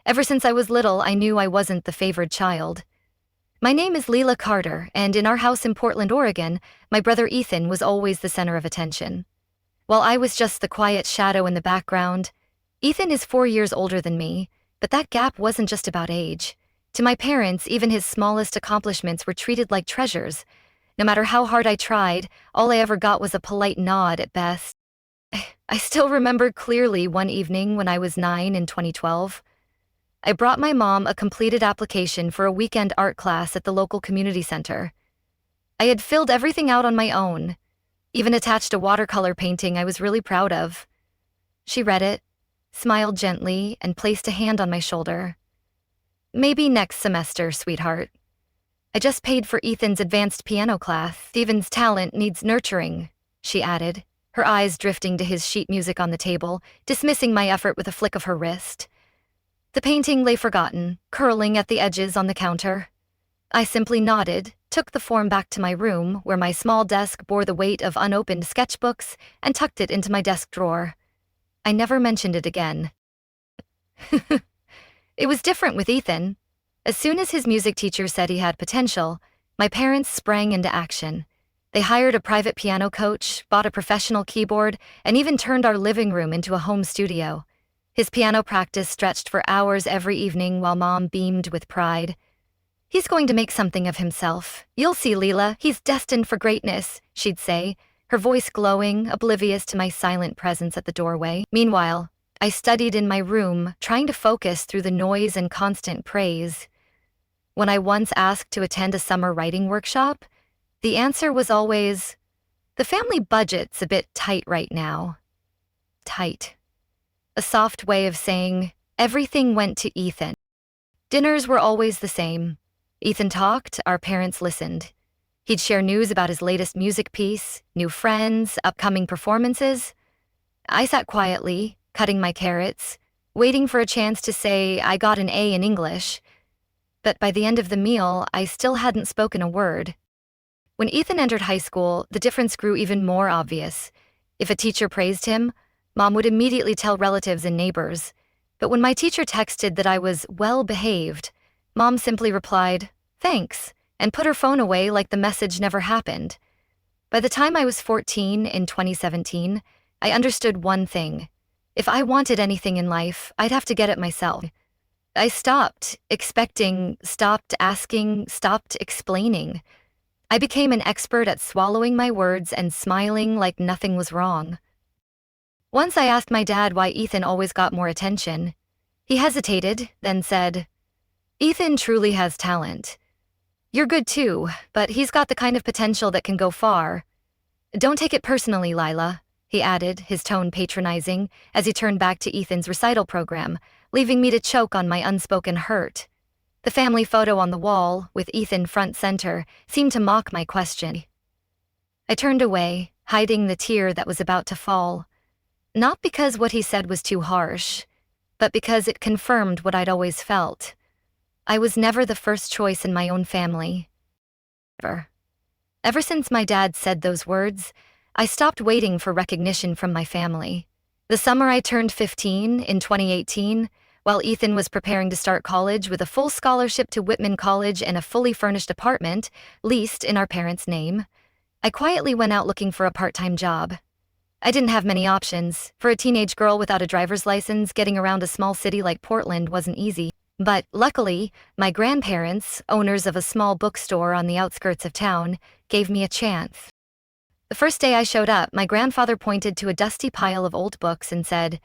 Ever since I was little, I knew I wasn't the favored child. My name is Lila Carter, and in our house in Portland, Oregon, my brother Ethan was always the center of attention. While I was just the quiet shadow in the background, Ethan is 4 years older than me, but that gap wasn't just about age. To my parents, even his smallest accomplishments were treated like treasures. No matter how hard I tried, all I ever got was a polite nod at best. I still remember clearly one evening when I was 9 in 2012. I brought my mom a completed application for a weekend art class at the local community center. I had filled everything out on my own, even attached a watercolor painting I was really proud of. She read it, smiled gently, and placed a hand on my shoulder. "Maybe next semester, sweetheart. I just paid for Ethan's advanced piano class. Steven's talent needs nurturing," she added, her eyes drifting to his sheet music on the table, dismissing my effort with a flick of her wrist. The painting lay forgotten, curling at the edges on the counter. I simply nodded, took the form back to my room, where my small desk bore the weight of unopened sketchbooks, and tucked it into my desk drawer. I never mentioned it again. It was different with Ethan. As soon as his music teacher said he had potential, my parents sprang into action. They hired a private piano coach, bought a professional keyboard, and even turned our living room into a home studio. His piano practice stretched for hours every evening while Mom beamed with pride. "He's going to make something of himself. You'll see, Lila, he's destined for greatness," she'd say, her voice glowing, oblivious to my silent presence at the doorway. Meanwhile, I studied in my room, trying to focus through the noise and constant praise. When I once asked to attend a summer writing workshop, the answer was always, "The family budget's a bit tight right now." Tight. A soft way of saying, everything went to Ethan. Dinners were always the same. Ethan talked, our parents listened. He'd share news about his latest music piece, new friends, upcoming performances. I sat quietly, cutting my carrots, waiting for a chance to say I got an A in English. But by the end of the meal, I still hadn't spoken a word. When Ethan entered high school, the difference grew even more obvious. If a teacher praised him, Mom would immediately tell relatives and neighbors. But when my teacher texted that I was well-behaved, Mom simply replied, "Thanks," and put her phone away like the message never happened. By the time I was 14 in 2017, I understood one thing. If I wanted anything in life, I'd have to get it myself. I stopped expecting, stopped asking, stopped explaining. I became an expert at swallowing my words and smiling like nothing was wrong. Once I asked my dad why Ethan always got more attention. He hesitated, then said, "Ethan truly has talent. You're good too, but he's got the kind of potential that can go far. Don't take it personally, Lila," he added, his tone patronizing, as he turned back to Ethan's recital program, leaving me to choke on my unspoken hurt. The family photo on the wall, with Ethan front center, seemed to mock my question. I turned away, hiding the tear that was about to fall. Not because what he said was too harsh, but because it confirmed what I'd always felt. I was never the first choice in my own family. Ever since my dad said those words, I stopped waiting for recognition from my family. The summer I turned 15 in 2018, while Ethan was preparing to start college with a full scholarship to Whitman College and a fully furnished apartment, leased in our parents' name, I quietly went out looking for a part-time job. I didn't have many options. For a teenage girl without a driver's license, getting around a small city like Portland wasn't easy. But luckily, my grandparents, owners of a small bookstore on the outskirts of town, gave me a chance. The first day I showed up, my grandfather pointed to a dusty pile of old books and said,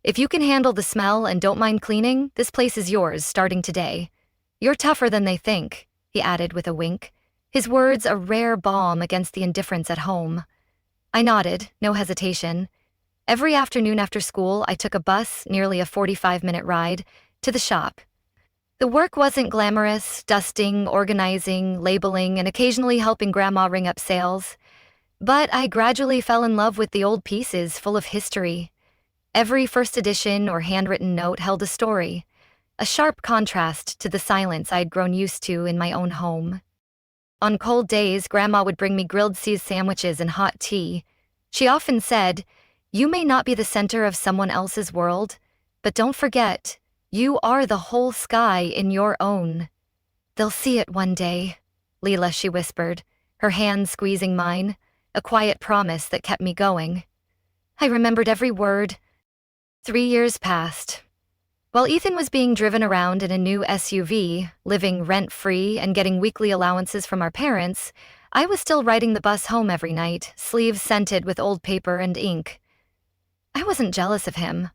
"If you can handle the smell and don't mind cleaning, this place is yours starting today. You're tougher than they think," he added with a wink, his words a rare balm against the indifference at home. I nodded, no hesitation. Every afternoon after school, I took a bus, nearly a 45-minute ride, to the shop. The work wasn't glamorous, dusting, organizing, labeling, and occasionally helping Grandma ring up sales. But I gradually fell in love with the old pieces full of history. Every first edition or handwritten note held a story, a sharp contrast to the silence I'd grown used to in my own home. On cold days, Grandma would bring me grilled cheese sandwiches and hot tea. She often said, "You may not be the center of someone else's world, but don't forget, You are the whole sky in your own. They'll see it one day, Lila, she whispered, her hand squeezing mine, a quiet promise that kept me going. I remembered every word. 3 years passed. While Ethan was being driven around in a new SUV, living rent-free and getting weekly allowances from our parents, I was still riding the bus home every night, sleeves scented with old paper and ink. I wasn't jealous of him.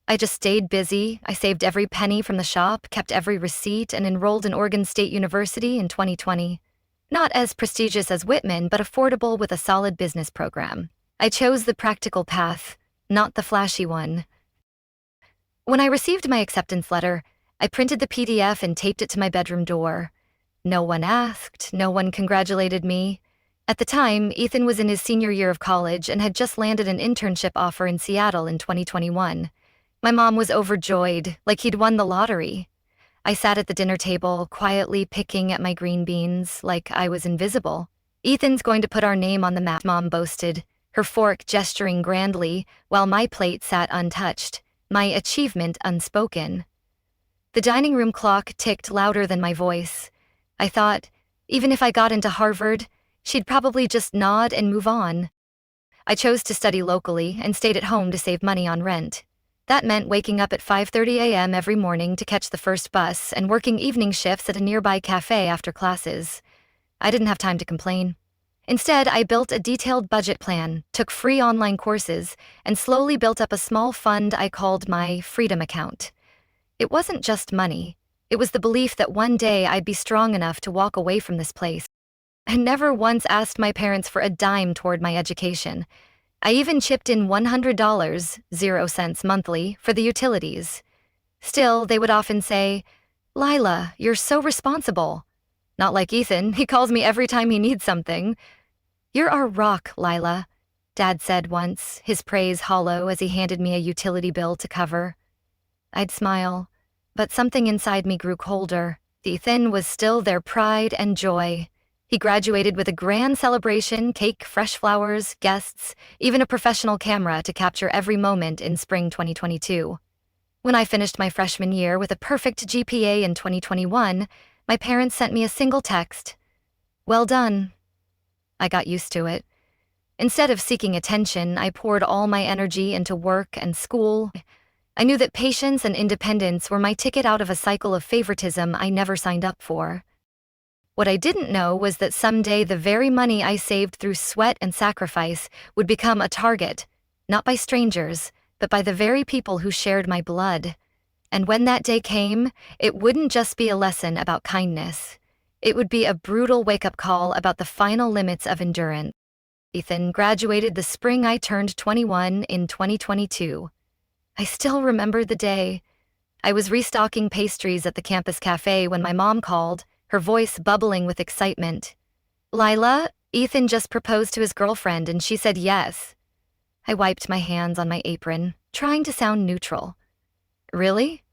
I just stayed busy. I saved every penny from the shop, kept every receipt, and enrolled in Oregon State University in 2020. Not as prestigious as Whitman, but affordable with a solid business program. I chose the practical path, not the flashy one. When I received my acceptance letter, I printed the PDF and taped it to my bedroom door. No one asked, no one congratulated me. At the time, Ethan was in his senior year of college and had just landed an internship offer in Seattle in 2021. My mom was overjoyed, like he'd won the lottery. I sat at the dinner table, quietly picking at my green beans, like I was invisible. Ethan's going to put our name on the map, Mom boasted, her fork gesturing grandly, while my plate sat untouched, my achievement unspoken. The dining room clock ticked louder than my voice. I thought, even if I got into Harvard, she'd probably just nod and move on. I chose to study locally and stayed at home to save money on rent. That meant waking up at 5:30 a.m. every morning to catch the first bus and working evening shifts at a nearby cafe after classes. I didn't have time to complain. Instead, I built a detailed budget plan, took free online courses, and slowly built up a small fund I called my Freedom Account. It wasn't just money. It was the belief that one day I'd be strong enough to walk away from this place. I never once asked my parents for a dime toward my education. I even chipped in $100, 0 cents monthly, for the utilities. Still, they would often say, "Lila, you're so responsible." Not like Ethan, he calls me every time he needs something. "You're our rock, Lila," Dad said once, his praise hollow as he handed me a utility bill to cover. I'd smile, but something inside me grew colder. Ethan was still their pride and joy. He graduated with a grand celebration, cake, fresh flowers, guests, even a professional camera to capture every moment in spring 2022. When I finished my freshman year with a perfect GPA in 2021, my parents sent me a single text. "Well done." I got used to it. Instead of seeking attention, I poured all my energy into work and school. I knew that patience and independence were my ticket out of a cycle of favoritism I never signed up for. What I didn't know was that someday the very money I saved through sweat and sacrifice would become a target, not by strangers, but by the very people who shared my blood. And when that day came, it wouldn't just be a lesson about kindness. It would be a brutal wake-up call about the final limits of endurance. Ethan graduated the spring I turned 21 in 2022. I still remember the day. I was restocking pastries at the campus cafe when my mom called, her voice bubbling with excitement. "Lila, Ethan just proposed to his girlfriend and she said yes." I wiped my hands on my apron, trying to sound neutral. "Really?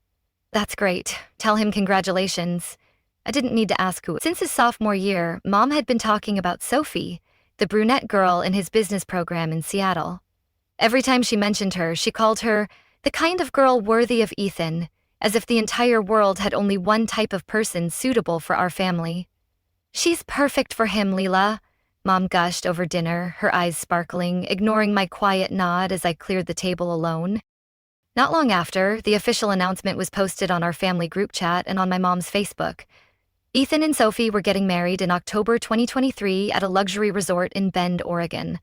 That's great. Tell him congratulations." I didn't need to ask who. Since his sophomore year, Mom had been talking about Sophie, the brunette girl in his business program in Seattle. Every time she mentioned her, she called her the kind of girl worthy of Ethan, as if the entire world had only one type of person suitable for our family. "She's perfect for him, Lila," Mom gushed over dinner, her eyes sparkling, ignoring my quiet nod as I cleared the table alone. Not long after, the official announcement was posted on our family group chat and on my mom's Facebook. Ethan and Sophie were getting married in October 2023 at a luxury resort in Bend, Oregon.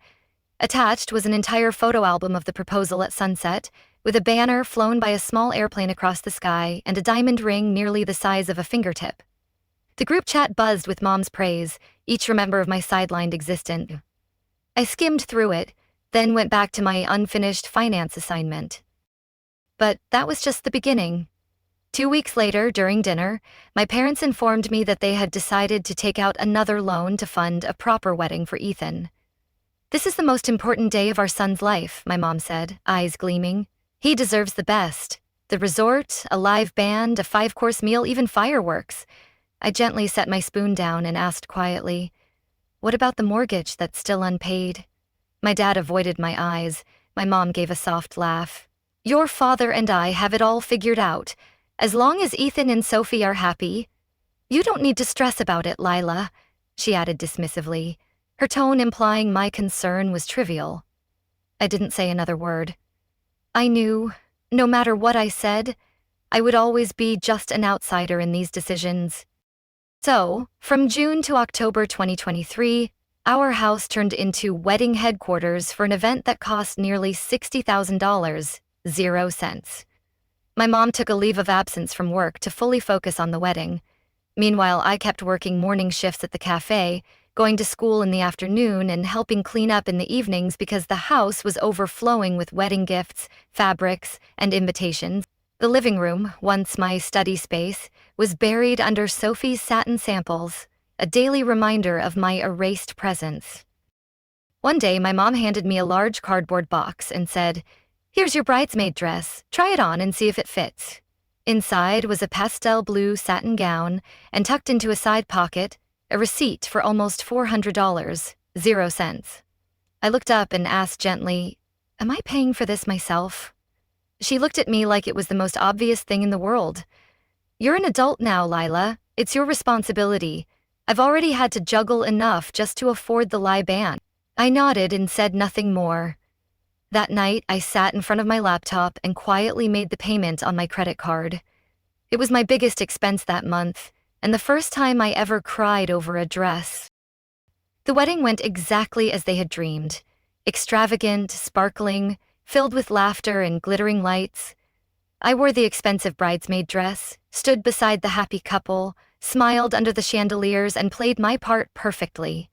Attached was an entire photo album of the proposal at sunset, with a banner flown by a small airplane across the sky and a diamond ring nearly the size of a fingertip. The group chat buzzed with Mom's praise, each remember of my sidelined existence. I skimmed through it, then went back to my unfinished finance assignment. But that was just the beginning. 2 weeks later, during dinner, my parents informed me that they had decided to take out another loan to fund a proper wedding for Ethan. "This is the most important day of our son's life," my mom said, eyes gleaming. "He deserves the best. The resort, a live band, a 5-course meal, even fireworks." I gently set my spoon down and asked quietly, "What about the mortgage that's still unpaid?" My dad avoided my eyes. My mom gave a soft laugh. "Your father and I have it all figured out. As long as Ethan and Sophie are happy, you don't need to stress about it, Lila, she added dismissively, her tone implying my concern was trivial. I didn't say another word. I knew, no matter what I said, I would always be just an outsider in these decisions. So, from June to October 2023, our house turned into wedding headquarters for an event that cost nearly $60,000, 0 cents. My mom took a leave of absence from work to fully focus on the wedding. Meanwhile, I kept working morning shifts at the cafe, going to school in the afternoon and helping clean up in the evenings because the house was overflowing with wedding gifts, fabrics, and invitations. The living room, once my study space, was buried under Sophie's satin samples, a daily reminder of my erased presence. One day, my mom handed me a large cardboard box and said, "Here's your bridesmaid dress. Try it on and see if it fits." Inside was a pastel blue satin gown, and tucked into a side pocket, a receipt for almost $400, 0 cents. I looked up and asked gently, "Am I paying for this myself?" She looked at me like it was the most obvious thing in the world. "You're an adult now, Lila. It's your responsibility. I've already had to juggle enough just to afford the live band." I nodded and said nothing more. That night, I sat in front of my laptop and quietly made the payment on my credit card. It was my biggest expense that month, and the first time I ever cried over a dress. The wedding went exactly as they had dreamed. Extravagant, sparkling, filled with laughter and glittering lights. I wore the expensive bridesmaid dress, stood beside the happy couple, smiled under the chandeliers, and played my part perfectly.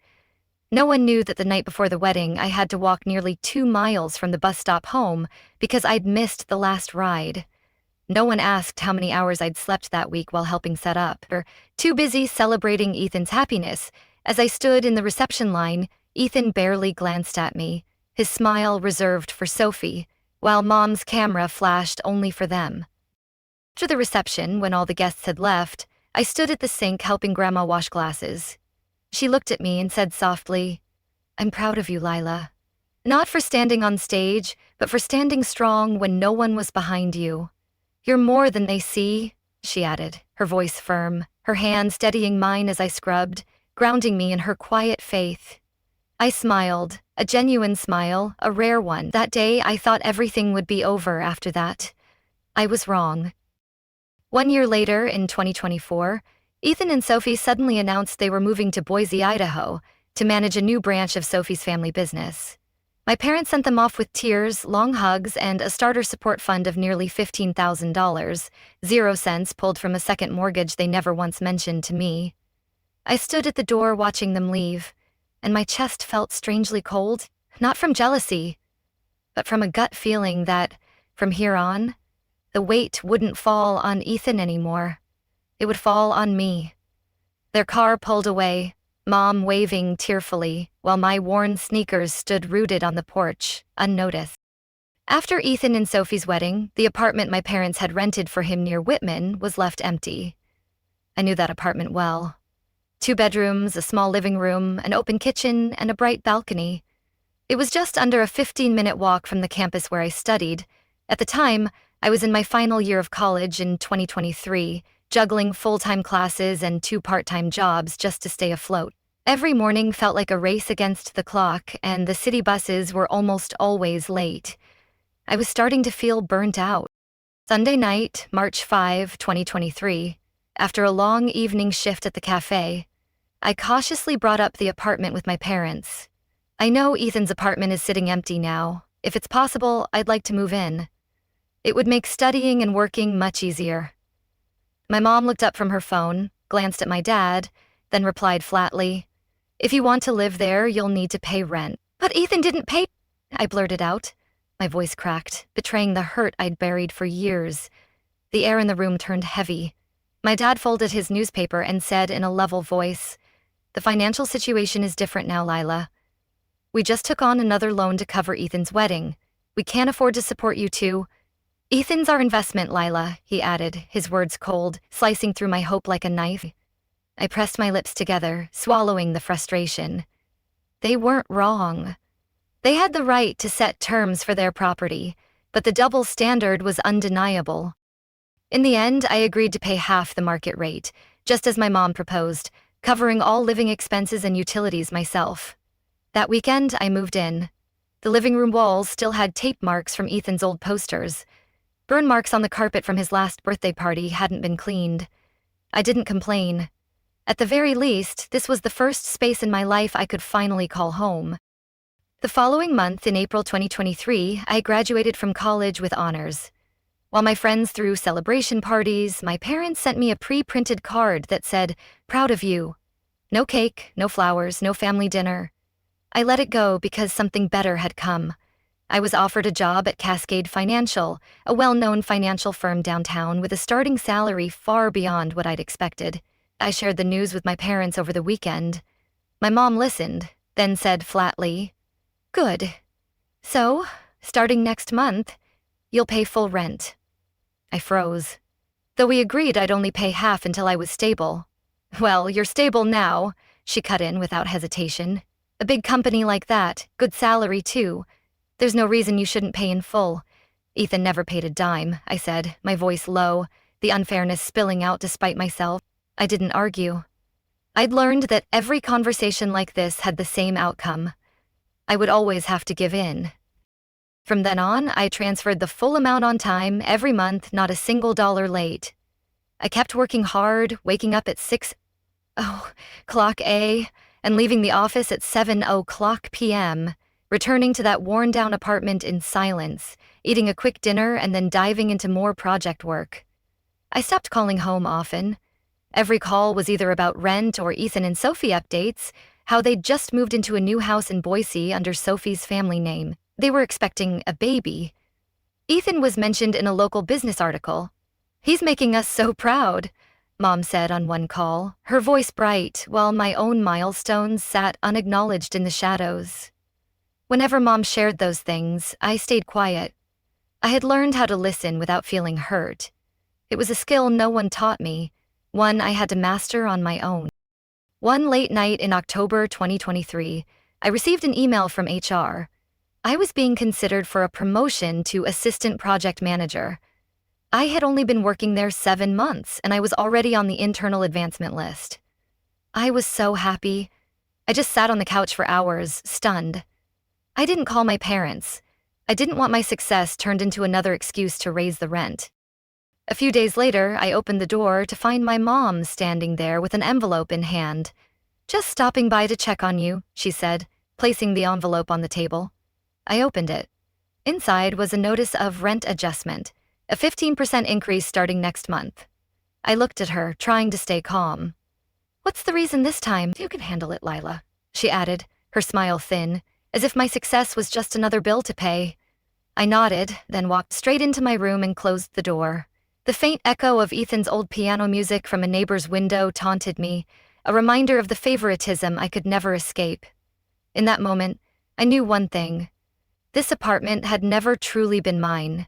No one knew that the night before the wedding, I had to walk nearly 2 miles from the bus stop home because I'd missed the last ride. No one asked how many hours I'd slept that week while helping set up, or too busy celebrating Ethan's happiness. As I stood in the reception line, Ethan barely glanced at me, his smile reserved for Sophie, while Mom's camera flashed only for them. After the reception, when all the guests had left, I stood at the sink helping Grandma wash glasses. She looked at me and said softly, "I'm proud of you, Lila. Not for standing on stage, but for standing strong when no one was behind you. You're more than they see," she added, her voice firm, her hand steadying mine as I scrubbed, grounding me in her quiet faith. I smiled, a genuine smile, a rare one. That day, I thought everything would be over after that. I was wrong. 1 year later, in 2024, Ethan and Sophie suddenly announced they were moving to Boise, Idaho, to manage a new branch of Sophie's family business. My parents sent them off with tears, long hugs, and a starter support fund of nearly $15,000, 0 cents pulled from a second mortgage they never once mentioned to me. I stood at the door watching them leave, and my chest felt strangely cold, not from jealousy, but from a gut feeling that, from here on, the weight wouldn't fall on Ethan anymore. It would fall on me. Their car pulled away, Mom waving tearfully, while my worn sneakers stood rooted on the porch, unnoticed. After Ethan and Sophie's wedding, the apartment my parents had rented for him near Whitman was left empty. I knew that apartment well. 2 bedrooms, a small living room, an open kitchen, and a bright balcony. It was just under a 15-minute walk from the campus where I studied. At the time, I was in my final year of college in 2023, juggling full-time classes and 2 part-time jobs just to stay afloat. Every morning felt like a race against the clock, and the city buses were almost always late. I was starting to feel burnt out. Sunday night, March 5, 2023, after a long evening shift at the cafe, I cautiously brought up the apartment with my parents. "I know Ethan's apartment is sitting empty now. If it's possible, I'd like to move in. It would make studying and working much easier." My mom looked up from her phone, glanced at my dad, then replied flatly, "If you want to live there, you'll need to pay rent." "But Ethan didn't pay," I blurted out. My voice cracked, betraying the hurt I'd buried for years. The air in the room turned heavy. My dad folded his newspaper and said in a level voice, "The financial situation is different now, Lila. We just took on another loan to cover Ethan's wedding. We can't afford to support you two. Ethan's our investment, Lila," he added, his words cold, slicing through my hope like a knife. I pressed my lips together, swallowing the frustration. They weren't wrong. They had the right to set terms for their property, but the double standard was undeniable. In the end, I agreed to pay half the market rate, just as my mom proposed, covering all living expenses and utilities myself. That weekend, I moved in. The living room walls still had tape marks from Ethan's old posters. Burn marks on the carpet from his last birthday party hadn't been cleaned. I didn't complain. At the very least, this was the first space in my life I could finally call home. The following month, in April 2023, I graduated from college with honors. While my friends threw celebration parties, my parents sent me a pre-printed card that said, "Proud of you." No cake, no flowers, no family dinner. I let it go because something better had come. I was offered a job at Cascade Financial, a well-known financial firm downtown with a starting salary far beyond what I'd expected. I shared the news with my parents over the weekend. My mom listened, then said flatly, "Good. So, starting next month, you'll pay full rent." I froze. Though we agreed I'd only pay half until I was stable. "Well, you're stable now," she cut in without hesitation. "A big company like that, good salary too. There's no reason you shouldn't pay in full." "Ethan never paid a dime," I said, my voice low, the unfairness spilling out despite myself. I didn't argue. I'd learned that every conversation like this had the same outcome. I would always have to give in. From then on, I transferred the full amount on time every month, not a single dollar late. I kept working hard, waking up at 6:00 a.m. and leaving the office at 7:00 p.m., returning to that worn-down apartment in silence, eating a quick dinner and then diving into more project work. I stopped calling home often. Every call was either about rent or Ethan and Sophie updates, how they'd just moved into a new house in Boise under Sophie's family name. They were expecting a baby. Ethan was mentioned in a local business article. "He's making us so proud," Mom said on one call, her voice bright, while my own milestones sat unacknowledged in the shadows. Whenever Mom shared those things, I stayed quiet. I had learned how to listen without feeling hurt. It was a skill no one taught me, one I had to master on my own. One late night in October 2023, I received an email from HR. I was being considered for a promotion to assistant project manager. I had only been working there 7 months, and I was already on the internal advancement list. I was so happy. I just sat on the couch for hours, stunned. I didn't call my parents. I didn't want my success turned into another excuse to raise the rent. A few days later, I opened the door to find my mom standing there with an envelope in hand. "Just stopping by to check on you," she said, placing the envelope on the table. I opened it. Inside was a notice of rent adjustment, a 15% increase starting next month. I looked at her, trying to stay calm. "What's the reason this time?" "You can handle it, Lila," she added, her smile thin, as if my success was just another bill to pay. I nodded, then walked straight into my room and closed the door. The faint echo of Ethan's old piano music from a neighbor's window taunted me, a reminder of the favoritism I could never escape. In that moment, I knew one thing. This apartment had never truly been mine,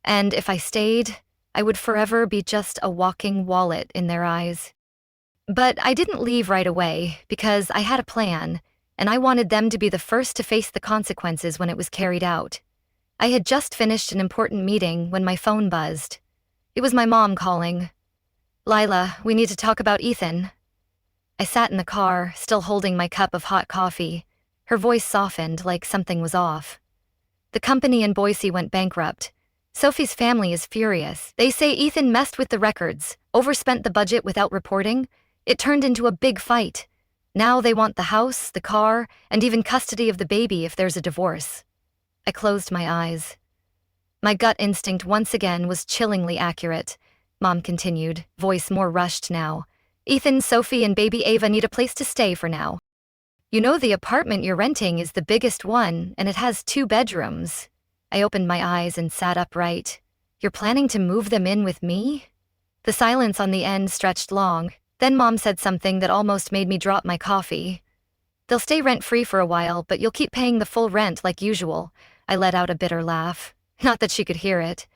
and if I stayed, I would forever be just a walking wallet in their eyes. But I didn't leave right away, because I had a plan, and I wanted them to be the first to face the consequences when it was carried out. I had just finished an important meeting when my phone buzzed. It was my mom calling. "Lila, we need to talk about Ethan." I sat in the car, still holding my cup of hot coffee. Her voice softened like something was off. "The company in Boise went bankrupt. Sophie's family is furious. They say Ethan messed with the records, overspent the budget without reporting. It turned into a big fight. Now they want the house, the car, and even custody of the baby if there's a divorce." I closed my eyes. My gut instinct once again was chillingly accurate. Mom continued, voice more rushed now. "Ethan, Sophie, and baby Ava need a place to stay for now. You know the apartment you're renting is the biggest one, and it has 2 bedrooms. I opened my eyes and sat upright. "You're planning to move them in with me?" The silence on the end stretched long. Then Mom said something that almost made me drop my coffee. "They'll stay rent-free for a while, but you'll keep paying the full rent like usual." I let out a bitter laugh. Not that she could hear it.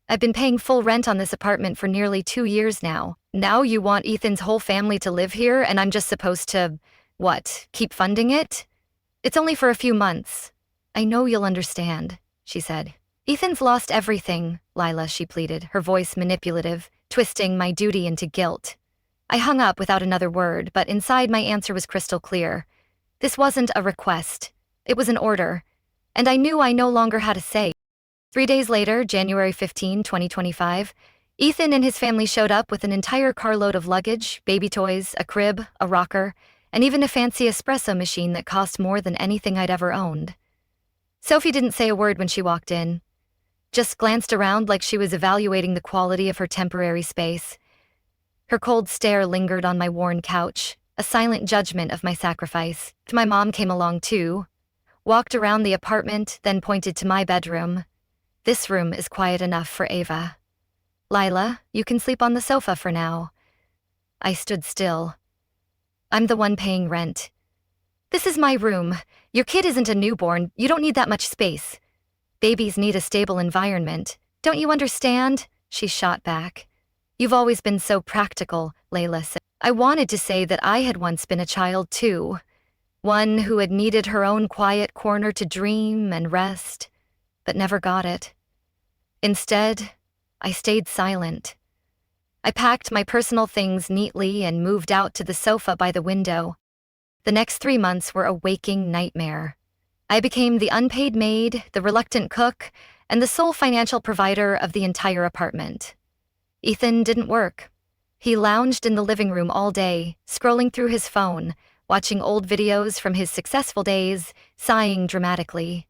"I've been paying full rent on this apartment for nearly 2 years now. Now you want Ethan's whole family to live here, and I'm just supposed to, what, keep funding it? It's only for a few months." "I know you'll understand," she said. "Ethan's lost everything, Lila, she pleaded, her voice manipulative, twisting my duty into guilt. I hung up without another word, but inside my answer was crystal clear. This wasn't a request. It was an order. And I knew I no longer had a say. 3 days later, January 15, 2025, Ethan and his family showed up with an entire carload of luggage, baby toys, a crib, a rocker, and even a fancy espresso machine that cost more than anything I'd ever owned. Sophie didn't say a word when she walked in, just glanced around like she was evaluating the quality of her temporary space. Her cold stare lingered on my worn couch, a silent judgment of my sacrifice. My mom came along too, walked around the apartment, then pointed to my bedroom. This room is quiet enough for Ava. Lila, you can sleep on the sofa for now. I stood still. I'm the one paying rent. This is my room. Your kid isn't a newborn. You don't need that much space. Babies need a stable environment. Don't you understand? She shot back. You've always been so practical, Lila said. I wanted to say that I had once been a child too. One who had needed her own quiet corner to dream and rest, but never got it. Instead, I stayed silent. I packed my personal things neatly and moved out to the sofa by the window. The next 3 months were a waking nightmare. I became the unpaid maid, the reluctant cook, and the sole financial provider of the entire apartment. Ethan didn't work. He lounged in the living room all day, scrolling through his phone, watching old videos from his successful days, sighing dramatically.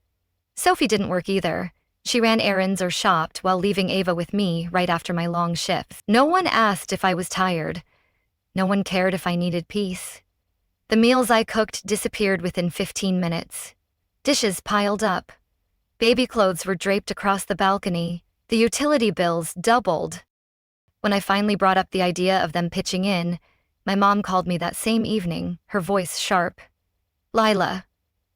Sophie didn't work either. She ran errands or shopped while leaving Ava with me right after my long shifts. No one asked if I was tired. No one cared if I needed peace. The meals I cooked disappeared within 15 minutes. Dishes piled up. Baby clothes were draped across the balcony. The utility bills doubled. When I finally brought up the idea of them pitching in, my mom called me that same evening, her voice sharp. Lila,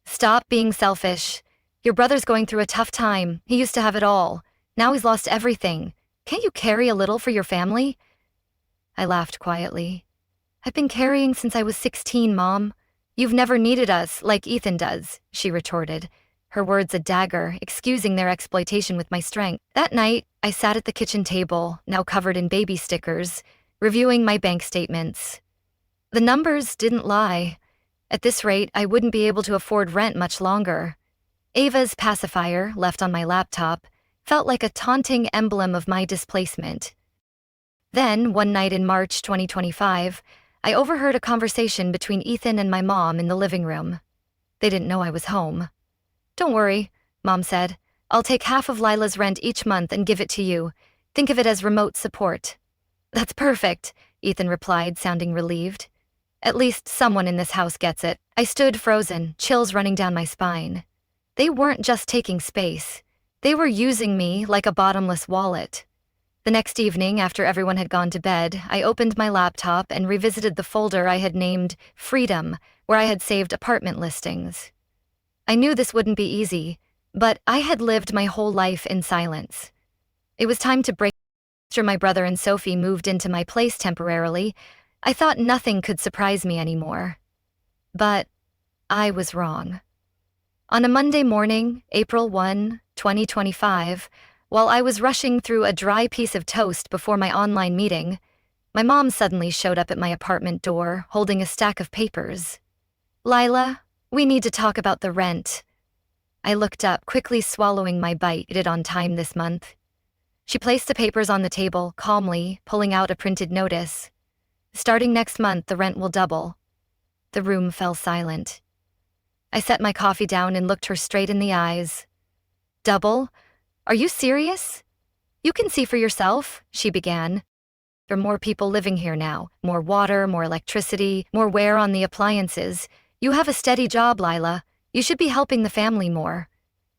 stop being selfish. Your brother's going through a tough time. He used to have it all. Now he's lost everything. Can't you carry a little for your family? I laughed quietly. I've been carrying since I was 16, Mom. You've never needed us like Ethan does, she retorted, her words a dagger, excusing their exploitation with my strength. That night, I sat at the kitchen table, now covered in baby stickers, reviewing my bank statements. The numbers didn't lie. At this rate, I wouldn't be able to afford rent much longer. Ava's pacifier, left on my laptop, felt like a taunting emblem of my displacement. Then, one night in March 2025, I overheard a conversation between Ethan and my mom in the living room. They didn't know I was home. Don't worry, Mom said. I'll take half of Lila's rent each month and give it to you. Think of it as remote support. That's perfect, Ethan replied, sounding relieved. At least someone in this house gets it. I stood frozen, chills running down my spine. They weren't just taking space. They were using me like a bottomless wallet. The next evening, after everyone had gone to bed, I opened my laptop and revisited the folder I had named Freedom, where I had saved apartment listings. I knew this wouldn't be easy, but I had lived my whole life in silence. It was time to break. After my brother and Sophie moved into my place temporarily, I thought nothing could surprise me anymore. But I was wrong. On a Monday morning, April 1, 2025, while I was rushing through a dry piece of toast before my online meeting, my mom suddenly showed up at my apartment door, holding a stack of papers. Lila, we need to talk about the rent. I looked up, quickly swallowing my bite. It on time this month. She placed the papers on the table, calmly, pulling out a printed notice. Starting next month, the rent will double. The room fell silent. I set my coffee down and looked her straight in the eyes. Double? Are you serious? You can see for yourself, she began. There are more people living here now. More water, more electricity, more wear on the appliances. You have a steady job, Lila. You should be helping the family more.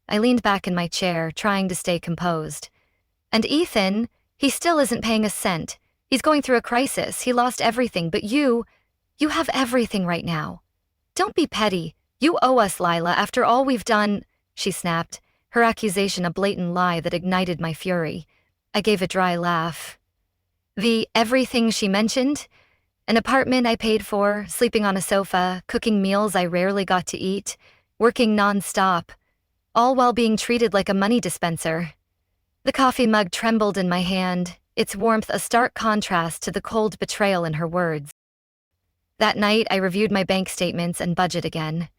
I leaned back in my chair, trying to stay composed. And Ethan, he still isn't paying a cent. He's going through a crisis. He lost everything, but you have everything right now. Don't be petty. You owe us, Lila, after all we've done, she snapped, her accusation a blatant lie that ignited my fury. I gave a dry laugh. The everything she mentioned? An apartment I paid for, sleeping on a sofa, cooking meals I rarely got to eat, working non-stop, all while being treated like a money dispenser. The coffee mug trembled in my hand, its warmth a stark contrast to the cold betrayal in her words. That night, I reviewed my bank statements and budget again.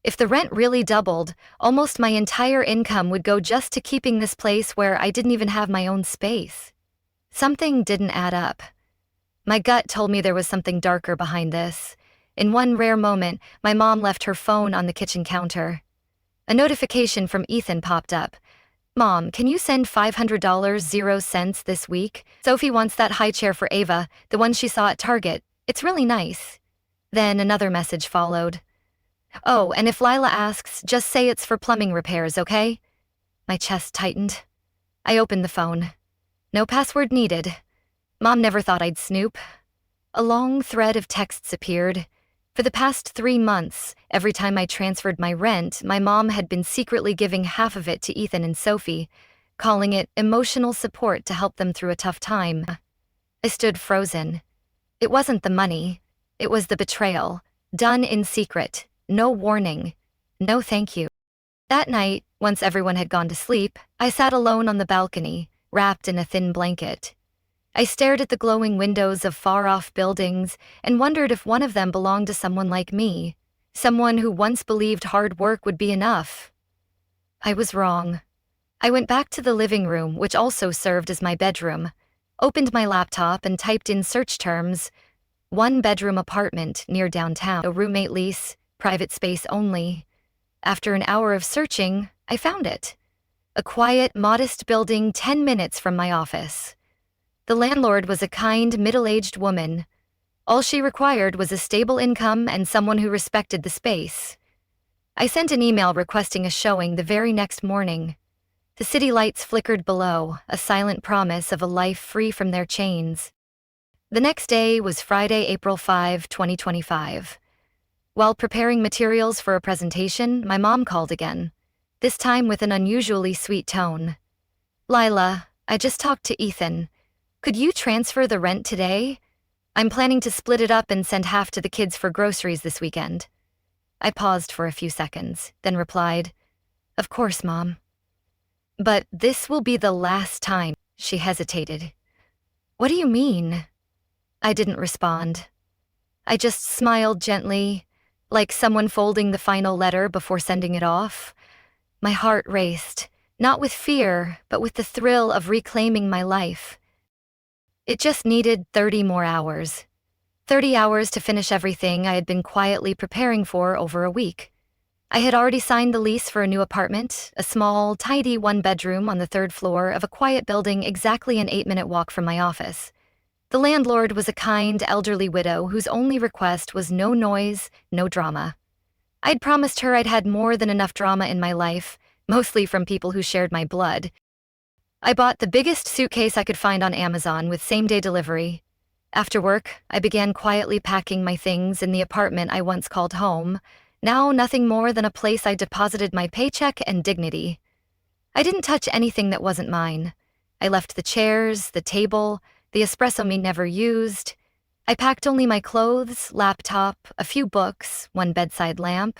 If the rent really doubled, almost my entire income would go just to keeping this place where I didn't even have my own space. Something didn't add up. My gut told me there was something darker behind this. In one rare moment, my mom left her phone on the kitchen counter. A notification from Ethan popped up. "Mom, can you send $500.00 this week? Sophie wants that high chair for Ava, the one she saw at Target. It's really nice." Then another message followed. "Oh, and if Lila asks, just say it's for plumbing repairs, okay?" My chest tightened. I opened the phone. No password needed. Mom never thought I'd snoop. A long thread of texts appeared. For the past 3 months, every time I transferred my rent, my mom had been secretly giving half of it to Ethan and Sophie, calling it emotional support to help them through a tough time. I stood frozen. It wasn't the money. It was the betrayal. Done in secret. No warning. No thank you. That night, once everyone had gone to sleep, I sat alone on the balcony, wrapped in a thin blanket. I stared at the glowing windows of far-off buildings and wondered if one of them belonged to someone like me, someone who once believed hard work would be enough. I was wrong. I went back to the living room, which also served as my bedroom, opened my laptop and typed in search terms, one-bedroom apartment near downtown, a roommate lease, private space only. After an hour of searching, I found it. A quiet, modest building 10 minutes from my office. The landlord was a kind, middle-aged woman. All she required was a stable income and someone who respected the space. I sent an email requesting a showing the very next morning. The city lights flickered below, a silent promise of a life free from their chains. The next day was Friday, April 5, 2025. While preparing materials for a presentation, my mom called again, this time with an unusually sweet tone. "Lila, I just talked to Ethan. Could you transfer the rent today? I'm planning to split it up and send half to the kids for groceries this weekend." I paused for a few seconds, then replied, "Of course, Mom." "But this will be the last time," she hesitated. "What do you mean?" I didn't respond. I just smiled gently, like someone folding the final letter before sending it off. My heart raced, not with fear, but with the thrill of reclaiming my life. It just needed 30 more hours. 30 hours to finish everything I had been quietly preparing for over a week. I had already signed the lease for a new apartment, a small, tidy one-bedroom on the 3rd floor of a quiet building exactly an 8-minute walk from my office. The landlord was a kind, elderly widow whose only request was no noise, no drama. I'd promised her I'd had more than enough drama in my life, mostly from people who shared my blood. I bought the biggest suitcase I could find on Amazon with same-day delivery. After work, I began quietly packing my things in the apartment I once called home, now nothing more than a place I deposited my paycheck and dignity. I didn't touch anything that wasn't mine. I left the chairs, the table, the espresso machine never used. I packed only my clothes, laptop, a few books, one bedside lamp,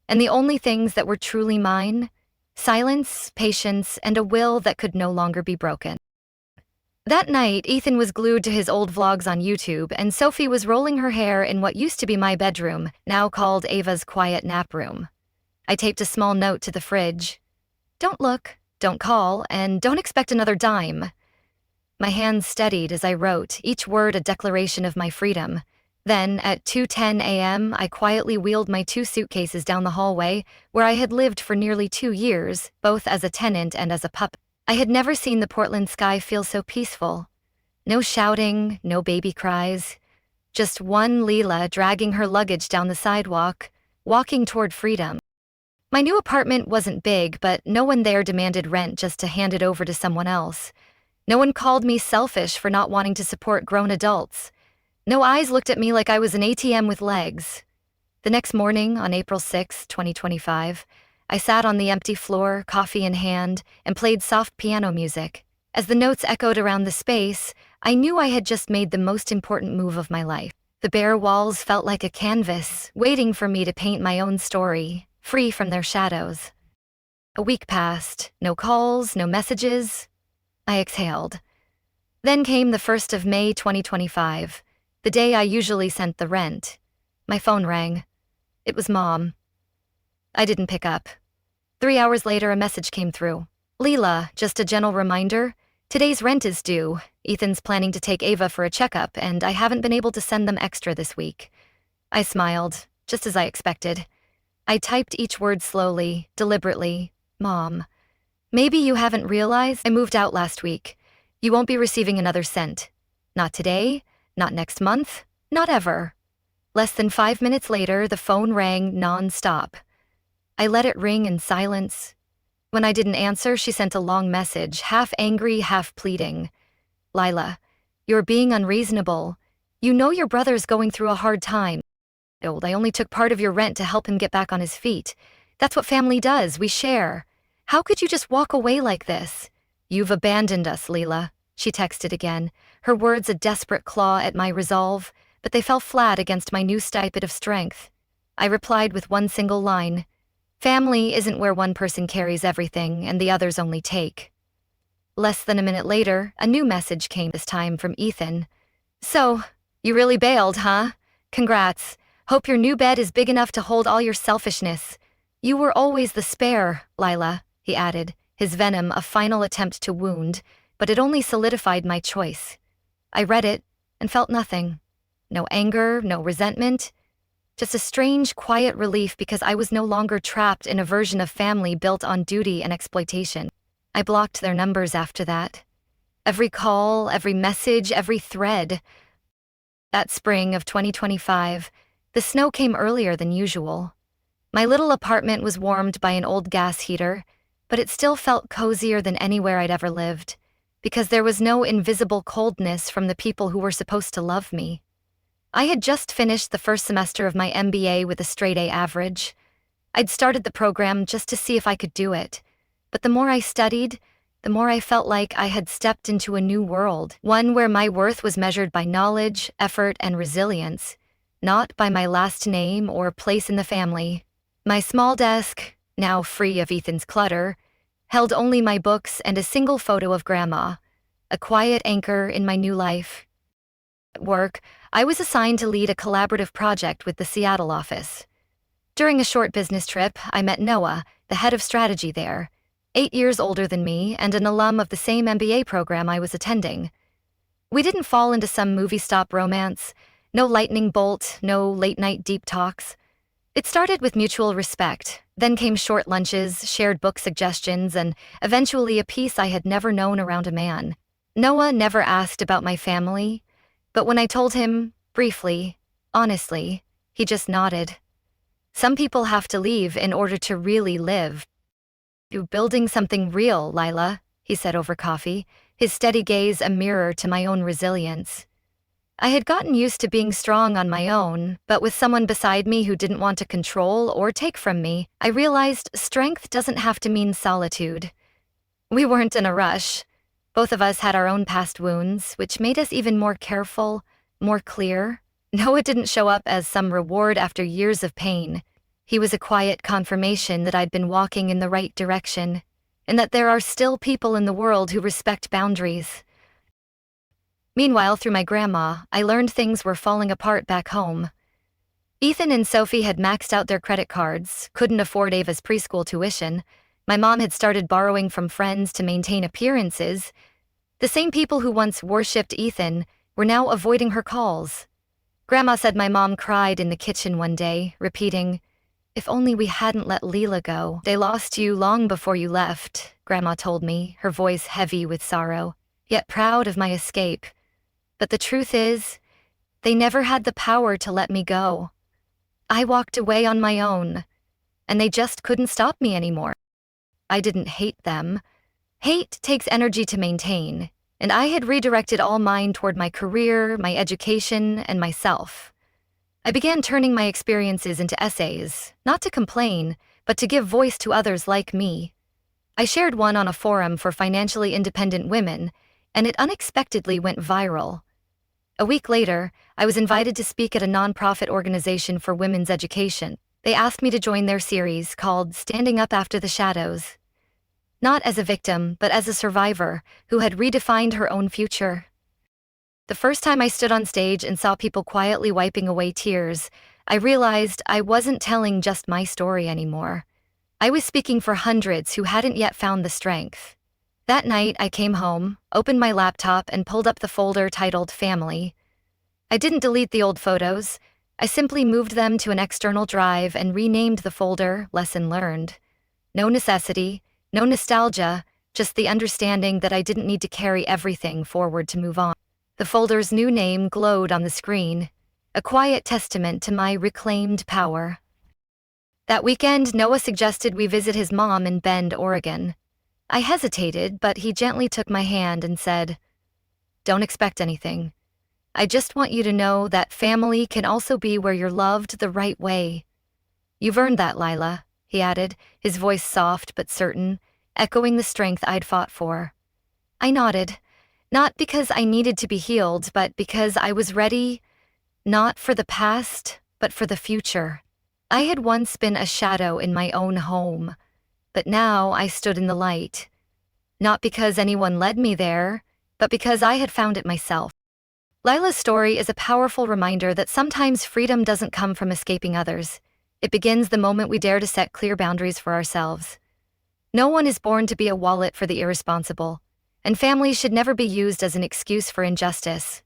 and the only things that were truly mine: silence, patience, and a will that could no longer be broken. That night, Ethan was glued to his old vlogs on YouTube, and Sophie was rolling her hair in what used to be my bedroom, now called Ava's quiet nap room. I taped a small note to the fridge. "Don't look, don't call, and don't expect another dime." My hands steadied as I wrote, each word a declaration of my freedom. Then, at 2:10 a.m., I quietly wheeled my 2 suitcases down the hallway, where I had lived for nearly 2 years, both as a tenant and as a pup. I had never seen the Portland sky feel so peaceful. No shouting, no baby cries. Just one Lila dragging her luggage down the sidewalk, walking toward freedom. My new apartment wasn't big, but no one there demanded rent just to hand it over to someone else. No one called me selfish for not wanting to support grown adults. No eyes looked at me like I was an ATM with legs. The next morning, on April 6, 2025, I sat on the empty floor, coffee in hand, and played soft piano music. As the notes echoed around the space, I knew I had just made the most important move of my life. The bare walls felt like a canvas, waiting for me to paint my own story, free from their shadows. A week passed, no calls, no messages. I exhaled. Then came the 1st of May 2025, the day I usually sent the rent. My phone rang. It was Mom. I didn't pick up. 3 hours later, a message came through. Lila, just a gentle reminder. Today's rent is due. Ethan's planning to take Ava for a checkup, and I haven't been able to send them extra this week. I smiled, just as I expected. I typed each word slowly, deliberately. Mom. Maybe you haven't realized I moved out last week. You won't be receiving another cent. Not today, not next month, not ever. Less than 5 minutes later, the phone rang non-stop. I let it ring in silence. When I didn't answer, she sent a long message, half angry, half pleading. Lila, you're being unreasonable. You know your brother's going through a hard time. I only took part of your rent to help him get back on his feet. That's what family does, we share. How could you just walk away like this? You've abandoned us, Lila, she texted again, her words a desperate claw at my resolve, but they fell flat against my new stipend of strength. I replied with one single line. Family isn't where one person carries everything and the others only take. Less than a minute later, a new message came, this time from Ethan. So, you really bailed, huh? Congrats. Hope your new bed is big enough to hold all your selfishness. You were always the spare, Lila, he added, his venom a final attempt to wound, but it only solidified my choice. I read it and felt nothing. No anger, no resentment. Just a strange, quiet relief because I was no longer trapped in a version of family built on duty and exploitation. I blocked their numbers after that. Every call, every message, every thread. That spring of 2025, the snow came earlier than usual. My little apartment was warmed by an old gas heater, but it still felt cozier than anywhere I'd ever lived, because there was no invisible coldness from the people who were supposed to love me. I had just finished the first semester of my MBA with a straight A average. I'd started the program just to see if I could do it, but the more I studied, the more I felt like I had stepped into a new world, one where my worth was measured by knowledge, effort, and resilience, not by my last name or place in the family. My small desk, now free of Ethan's clutter, held only my books and a single photo of Grandma, a quiet anchor in my new life. At work, I was assigned to lead a collaborative project with the Seattle office. During a short business trip, I met Noah, the head of strategy there, 8 years older than me and an alum of the same MBA program I was attending. We didn't fall into some movie-stop romance, no lightning bolt, no late-night deep talks. It started with mutual respect, then came short lunches, shared book suggestions, and eventually a peace I had never known around a man. Noah never asked about my family, but when I told him, briefly, honestly, he just nodded. Some people have to leave in order to really live. You're building something real, Lila, he said over coffee, his steady gaze a mirror to my own resilience. I had gotten used to being strong on my own, but with someone beside me who didn't want to control or take from me, I realized strength doesn't have to mean solitude. We weren't in a rush. Both of us had our own past wounds, which made us even more careful, more clear. Noah didn't show up as some reward after years of pain. He was a quiet confirmation that I'd been walking in the right direction, and that there are still people in the world who respect boundaries. Meanwhile, through my grandma, I learned things were falling apart back home. Ethan and Sophie had maxed out their credit cards, couldn't afford Ava's preschool tuition. My mom had started borrowing from friends to maintain appearances. The same people who once worshipped Ethan were now avoiding her calls. Grandma said my mom cried in the kitchen one day, repeating, "If only we hadn't let Lila go. They lost you long before you left," Grandma told me, her voice heavy with sorrow, yet proud of my escape. But the truth is, they never had the power to let me go. I walked away on my own, and they just couldn't stop me anymore. I didn't hate them. Hate takes energy to maintain, and I had redirected all mine toward my career, my education, and myself. I began turning my experiences into essays, not to complain, but to give voice to others like me. I shared one on a forum for financially independent women, and it unexpectedly went viral. A week later, I was invited to speak at a nonprofit organization for women's education. They asked me to join their series called Standing Up After the Shadows. not as a victim, but as a survivor who had redefined her own future. The first time I stood on stage and saw people quietly wiping away tears, I realized I wasn't telling just my story anymore. I was speaking for hundreds who hadn't yet found the strength. That night, I came home, opened my laptop, and pulled up the folder titled Family. I didn't delete the old photos. I simply moved them to an external drive and renamed the folder Lesson Learned. No necessity, no nostalgia, just the understanding that I didn't need to carry everything forward to move on. The folder's new name glowed on the screen, a quiet testament to my reclaimed power. That weekend, Noah suggested we visit his mom in Bend, Oregon. I hesitated, but he gently took my hand and said, "Don't expect anything. I just want you to know that family can also be where you're loved the right way. You've earned that, Lila," he added, his voice soft but certain, echoing the strength I'd fought for. I nodded, not because I needed to be healed, but because I was ready, not for the past, but for the future. I had once been a shadow in my own home, but now I stood in the light. Not because anyone led me there, but because I had found it myself. Lila's story is a powerful reminder that sometimes freedom doesn't come from escaping others. It begins the moment we dare to set clear boundaries for ourselves. No one is born to be a wallet for the irresponsible, and family should never be used as an excuse for injustice.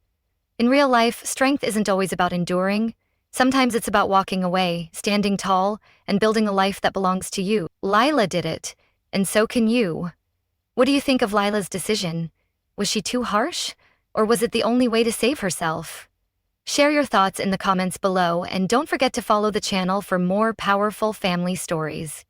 In real life, strength isn't always about enduring. Sometimes it's about walking away, standing tall, and building a life that belongs to you. Lila did it, and so can you. What do you think of Lila's decision? Was she too harsh, or was it the only way to save herself? Share your thoughts in the comments below, and don't forget to follow the channel for more powerful family stories.